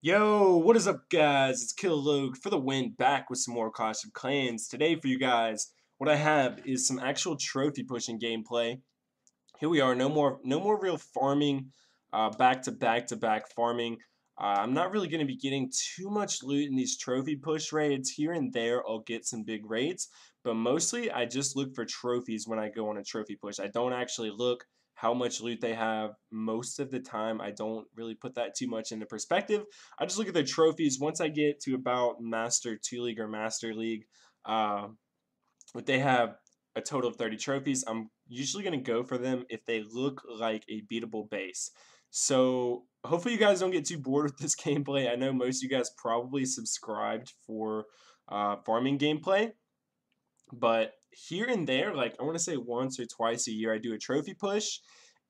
Yo, what is up, guys? It's Killalogue for the win, back with some more Clash of Clans. Today for you guys, what I have is some actual trophy pushing gameplay. Here we are, no more real farming, back to back to back farming. I'm not really going to be getting too much loot in these trophy push raids. Here and there, I'll get some big raids, but mostly I just look for trophies when I go on a trophy push. I don't actually look how much loot they have most of the time. I don't really put that too much into perspective. I just look at their trophies. Once I get to about Master 2 League or Master League, uh, if they have a total of 30 trophies, I'm usually going to go for them if they look like a beatable base. So hopefully you guys don't get too bored with this gameplay. I know most of you guys probably subscribed for farming gameplay, but here and there, like I want to say once or twice a year, I do a trophy push,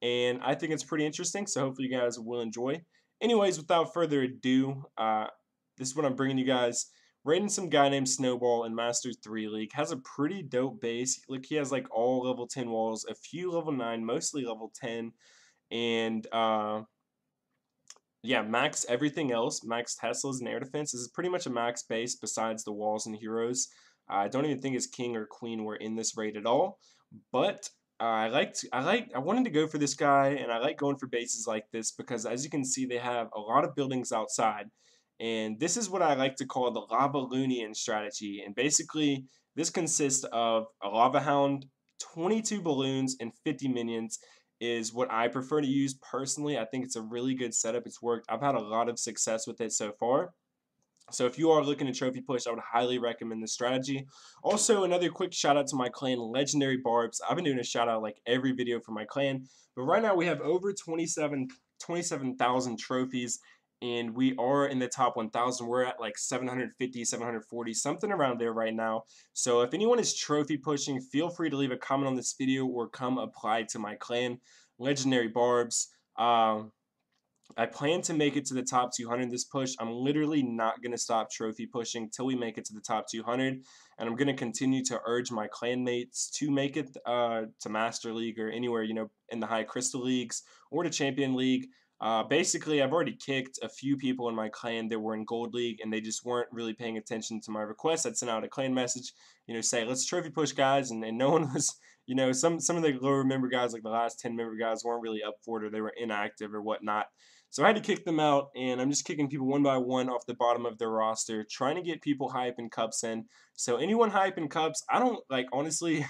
and I think it's pretty interesting. So hopefully you guys will enjoy. Anyways, without further ado, this is what I'm bringing you guys. Raiding some guy named Snowball in Masters 3 League. Has a pretty dope base. Look, he has like all level 10 walls, a few level 9, mostly level 10, and yeah, max everything else. Max Teslas and air defense. This is pretty much a max base besides the walls and heroes. I don't even think his king or queen were in this raid at all. But I wanted to go for this guy, and I like going for bases like this because, as you can see, they have a lot of buildings outside, and this is what I like to call the Lavaloonian strategy. And basically, this consists of a lava hound, 22 balloons, and 50 minions is what I prefer to use personally. I think it's a really good setup. It's worked. I've had a lot of success with it so far. So if you are looking to trophy push, I would highly recommend this strategy. Also, another quick shout out to my clan, Legendary Barbs. I've been doing a shout out like every video for my clan, but right now we have over 27,000 trophies, and we are in the top 1,000. We're at like 750, 740, something around there right now. So if anyone is trophy pushing, feel free to leave a comment on this video or come apply to my clan, Legendary Barbs. I plan to make it to the top 200 this push. I'm literally not going to stop trophy pushing till we make it to the top 200, and I'm going to continue to urge my clanmates to make it to Master League or anywhere, in the high crystal leagues or to Champion League. Basically, I've already kicked a few people in my clan that were in Gold League, and they just weren't really paying attention to my request. I'd send out a clan message, say, let's trophy push, guys, and no one was, some of the lower member guys, like the last 10 member guys, weren't really up for it, or they were inactive or whatnot. So I had to kick them out, and I'm just kicking people one by one off the bottom of their roster, trying to get people hype and cups in. So anyone hype in cups, I don't like, honestly,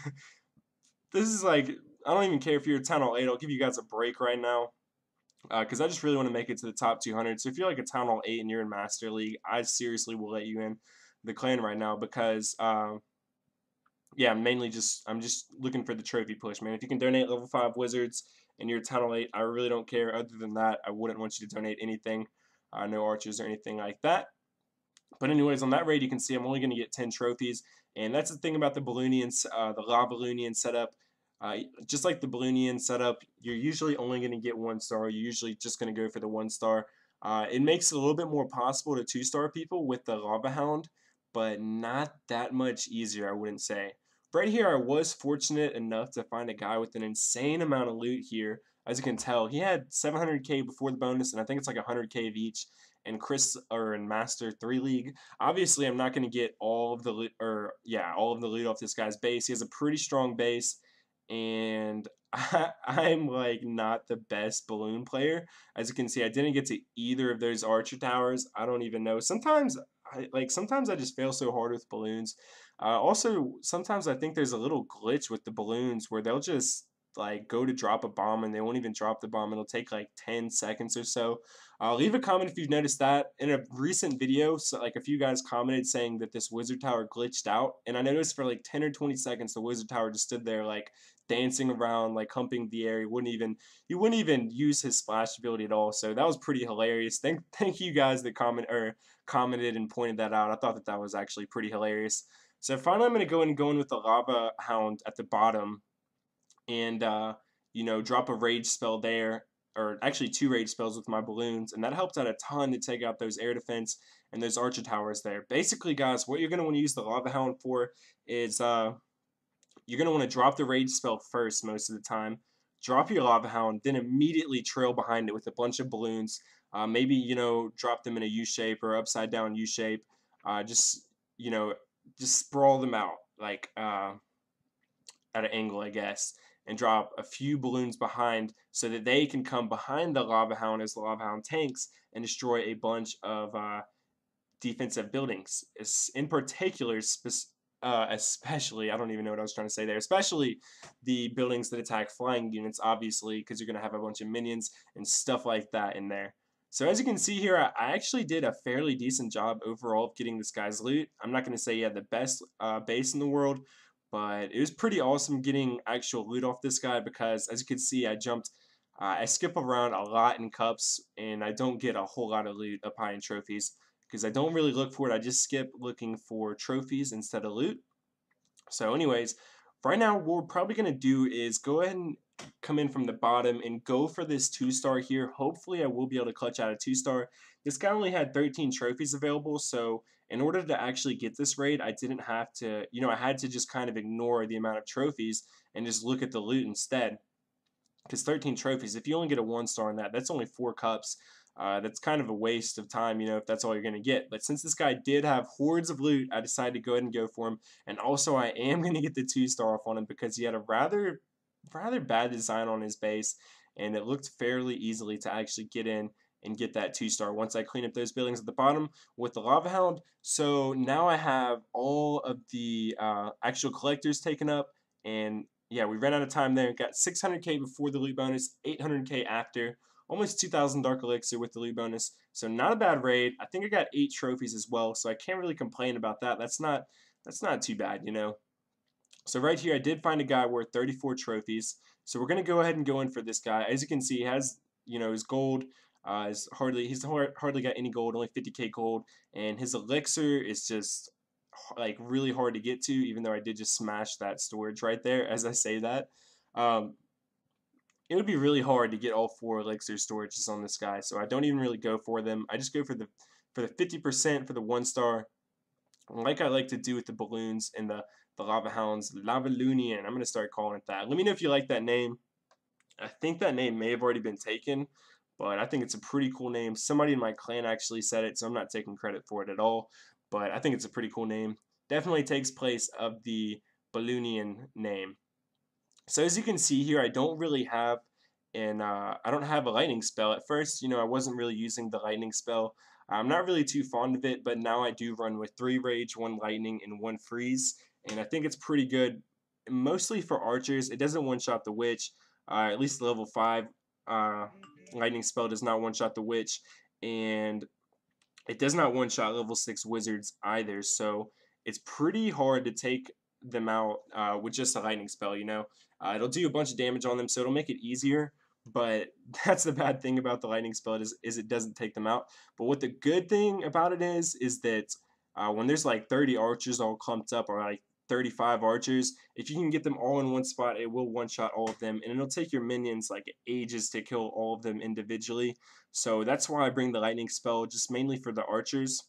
this is like, I don't even care if you're 10 or 8. I'll give you guys a break right now because I just really want to make it to the top 200. So if you're like a Town Hall 8 and you're in Master League, I seriously will let you in the clan right now because, yeah, I'm just looking for the trophy push, man. If you can donate level 5 wizards and you're Town Hall 8, I really don't care. Other than that, I wouldn't want you to donate anything, no archers or anything like that. But anyways, on that raid, you can see I'm only going to get 10 trophies, and that's the thing about the Balloonians, the Lavaloonian setup. Just like the Balloonian setup, you're usually only going to get 1 star. You're usually just going to go for the 1 star. It makes it a little bit more possible to 2-star people with the Lava Hound, but not that much easier, I wouldn't say. Right here, I was fortunate enough to find a guy with an insane amount of loot here. As you can tell, he had 700k before the bonus, and I think it's like 100k of each. And Chris, or in Master 3 League, obviously I'm not going to get all of the loot, or yeah, all of the loot off this guy's base. He has a pretty strong base, and I'm like not the best balloon player. As you can see, I didn't get to either of those archer towers. I don't even know. Sometimes I just fail so hard with balloons. Also, sometimes I think there's a little glitch with the balloons where they'll just like go to drop a bomb and they won't even drop the bomb. It'll take like 10 seconds or so. Leave a comment if you've noticed that. In a recent video, so like a few guys commented saying that this wizard tower glitched out, and I noticed for like 10 or 20 seconds the wizard tower just stood there like dancing around, like humping the air. He wouldn't even use his splash ability at all. So that was pretty hilarious. Thank you guys that commented and pointed that out. I thought that was actually pretty hilarious. So finally, I'm going to go in with the Lava Hound at the bottom, and drop a rage spell there, or actually 2 rage spells with my balloons, and that helped out a ton to take out those air defense and those archer towers there. Basically, guys, what you're going to want to use the Lava Hound for is you're going to want to drop the rage spell first most of the time, drop your Lava Hound, then immediately trail behind it with a bunch of balloons. Maybe, you know, drop them in a U shape or upside down U shape. Just, you know, just sprawl them out like at an angle, I guess, and drop a few balloons behind so that they can come behind the Lava Hound as the Lava Hound tanks and destroy a bunch of defensive buildings. In particular, especially, I don't even know what I was trying to say there, especially the buildings that attack flying units, obviously, because you're going to have a bunch of minions and stuff like that in there. So as you can see here, I actually did a fairly decent job overall of getting this guy's loot. I'm not going to say he had the best base in the world, but it was pretty awesome getting actual loot off this guy because, as you can see, I skip around a lot in cups, and I don't get a whole lot of loot up high in trophies because I don't really look for it. I just skip looking for trophies instead of loot. So anyways, right now what we're probably going to do is go ahead and come in from the bottom and go for this 2-star here. Hopefully I will be able to clutch out a 2-star. This guy only had 13 trophies available, so in order to actually get this raid, I didn't have to, you know, I had to just kind of ignore the amount of trophies and just look at the loot instead. Because 13 trophies, if you only get a 1-star on that, that's only 4 cups. That's kind of a waste of time, you know, if that's all you're going to get. But since this guy did have hordes of loot, I decided to go ahead and go for him. And also, I am going to get the 2-star off on him because he had a rather bad design on his base, and it looked fairly easily to actually get in and get that 2-star once I clean up those buildings at the bottom with the Lava Hound. So now I have all of the actual collectors taken up, and yeah, we ran out of time there. Got 600k before the loot bonus, 800k after, almost 2,000 Dark Elixir with the loot bonus. So not a bad raid. I think I got 8 trophies as well, so I can't really complain about that. That's not too bad, you know. So right here, I did find a guy worth 34 trophies. So we're gonna go ahead and go in for this guy. As you can see, he has, you know, his gold. He's hardly got any gold, only 50k gold, and his elixir is just like really hard to get to, even though I did just smash that storage right there as I say that. Um, it would be really hard to get all 4 elixir storages on this guy, so I don't even really go for them. I just go for the 50% for the 1-star, like I like to do with the balloons and the lava hounds. Lavaloonian, I'm gonna start calling it that. Let me know if you like that name. I think that name may have already been taken, but I think it's a pretty cool name. Somebody in my clan actually said it, so I'm not taking credit for it at all. But I think it's a pretty cool name. Definitely takes place of the Balloonian name. So as you can see here, I don't have a lightning spell. At first, you know, I wasn't really using the lightning spell. I'm not really too fond of it, but now I do run with 3 rage, 1 lightning, and 1 freeze, and I think it's pretty good. Mostly for archers, it doesn't one-shot the witch. At least level 5 lightning spell does not one-shot the witch, and it does not one-shot level 6 wizards either. So it's pretty hard to take them out with just a lightning spell, you know. It'll do a bunch of damage on them, so it'll make it easier. But that's the bad thing about the lightning spell is it doesn't take them out. But what the good thing about it is that when there's like 30 archers all clumped up, or like 35 archers, if you can get them all in one spot, it will one-shot all of them, and it'll take your minions like ages to kill all of them individually. So that's why I bring the lightning spell, just mainly for the archers.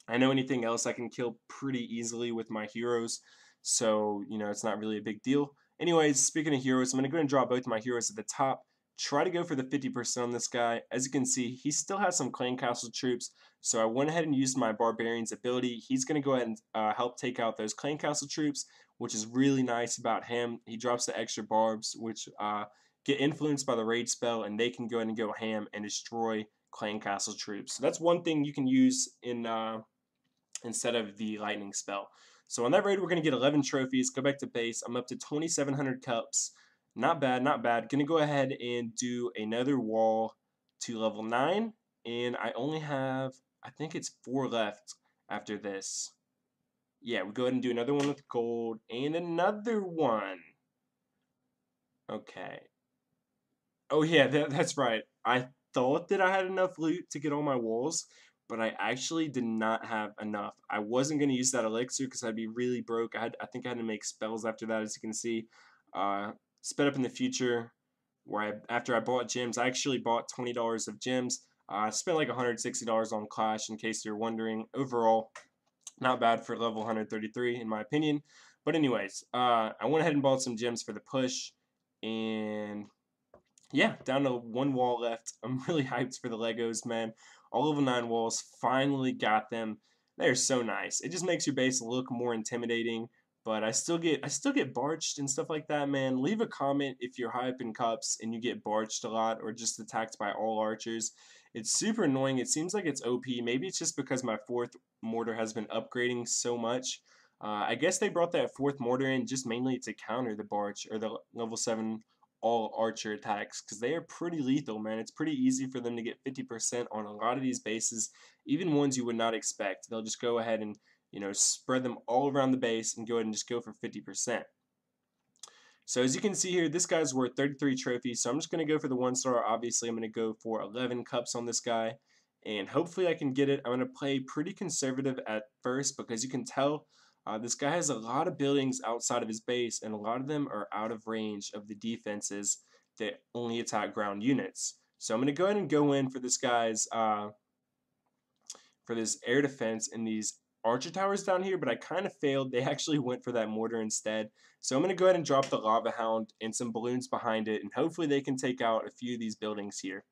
I know anything else I can kill pretty easily with my heroes, so you know it's not really a big deal. Anyways, speaking of heroes, I'm going to go ahead and draw both my heroes at the top. Try to go for the 50% on this guy. As you can see, he still has some clan castle troops, so I went ahead and used my barbarian's ability. He's going to go ahead and help take out those clan castle troops, which is really nice about him. He drops the extra barbs, which get influenced by the rage spell, and they can go ahead and go ham and destroy clan castle troops. So that's one thing you can use in instead of the lightning spell. So on that raid, we're going to get 11 trophies, go back to base. I'm up to 2,700 cups. Not bad, not bad. Going to go ahead and do another wall to level 9. And I only have, I think it's 4 left after this. Yeah, we go ahead and do another one with gold and another one. Okay. Oh yeah, that's right. I thought that I had enough loot to get all my walls, but I actually did not have enough. I wasn't going to use that elixir because I'd be really broke. I think I had to make spells after that, as you can see. Sped up in the future, where after I bought gems, I actually bought $20 of gems. I spent like $160 on Clash, in case you're wondering. Overall, not bad for level 133, in my opinion. But anyways, I went ahead and bought some gems for the push, and yeah, down to one wall left. I'm really hyped for the Legos, man. All level 9 walls, finally got them. They're so nice. It just makes your base look more intimidating, but I still get barched and stuff like that, man. Leave a comment if you're high up in cups and you get barched a lot or just attacked by all archers. It's super annoying. It seems like it's OP. Maybe it's just because my fourth mortar has been upgrading so much. I guess they brought that fourth mortar in just mainly to counter the barch or the level 7 all archer attacks because they are pretty lethal, man. It's pretty easy for them to get 50% on a lot of these bases, even ones you would not expect. They'll just go ahead and spread them all around the base and go ahead and just go for 50%. So as you can see here, this guy's worth 33 trophies. So I'm just going to go for the 1-star. Obviously, I'm going to go for 11 cups on this guy. And hopefully I can get it. I'm going to play pretty conservative at first because you can tell this guy has a lot of buildings outside of his base. And a lot of them are out of range of the defenses that only attack ground units. So I'm going to go ahead and go in for this guy's for this air defense in these archer towers down here, but I kind of failed. They actually went for that mortar instead. So I'm going to go ahead and drop the lava hound and some balloons behind it, and hopefully they can take out a few of these buildings here.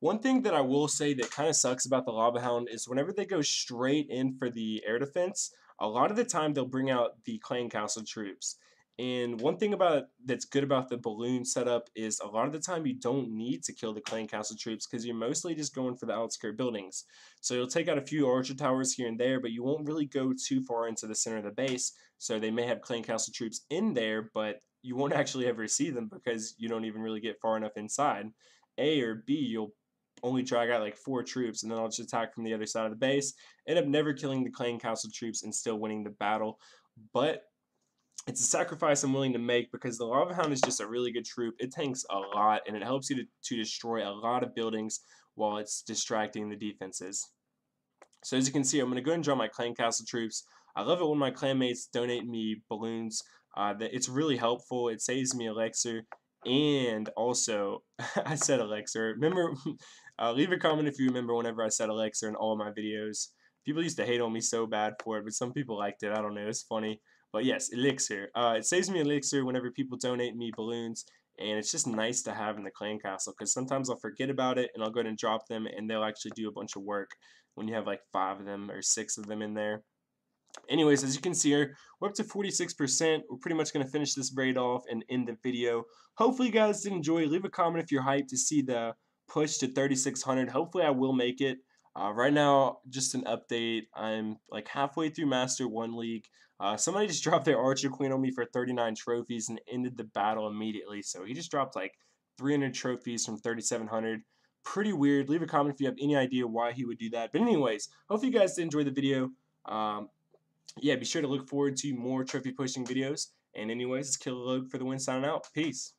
One thing that I will say that kind of sucks about the Lava Hound is whenever they go straight in for the air defense, a lot of the time they'll bring out the Clan Castle troops. And one thing about that's good about the balloon setup is a lot of the time you don't need to kill the Clan Castle troops because you're mostly just going for the outskirt buildings. So you'll take out a few archer towers here and there, but you won't really go too far into the center of the base. So they may have Clan Castle troops in there, but you won't actually ever see them because you don't even really get far enough inside. A or B, you'll only drag out like 4 troops, and then I'll just attack from the other side of the base. End up never killing the Clan Castle troops and still winning the battle. But it's a sacrifice I'm willing to make because the Lava Hound is just a really good troop. It tanks a lot, and it helps you to destroy a lot of buildings while it's distracting the defenses. So as you can see, I'm going to go ahead and draw my Clan Castle troops. I love it when my clanmates donate me balloons. It's really helpful. It saves me elixir. And also, I said elixir. Remember, leave a comment if you remember whenever I said elixir in all of my videos. People used to hate on me so bad for it, but some people liked it. I don't know. It's funny. But yes, elixir. It saves me elixir whenever people donate me balloons. And it's just nice to have in the clan castle because sometimes I'll forget about it and I'll go ahead and drop them and they'll actually do a bunch of work when you have like 5 of them or 6 of them in there. Anyways, as you can see here, we're up to 46%. We're pretty much going to finish this raid off and end the video. Hopefully you guys did enjoy. Leave a comment if you're hyped to see the push to 3,600. Hopefully I will make it. Right now, just an update. I'm like halfway through Master 1 League. Somebody just dropped their Archer Queen on me for 39 trophies and ended the battle immediately. So he just dropped like 300 trophies from 3,700. Pretty weird. Leave a comment if you have any idea why he would do that. But anyways, hopefully you guys did enjoy the video. Yeah, be sure to look forward to more trophy pushing videos. And anyways, it's Killer Logue for the win, signing out. Peace.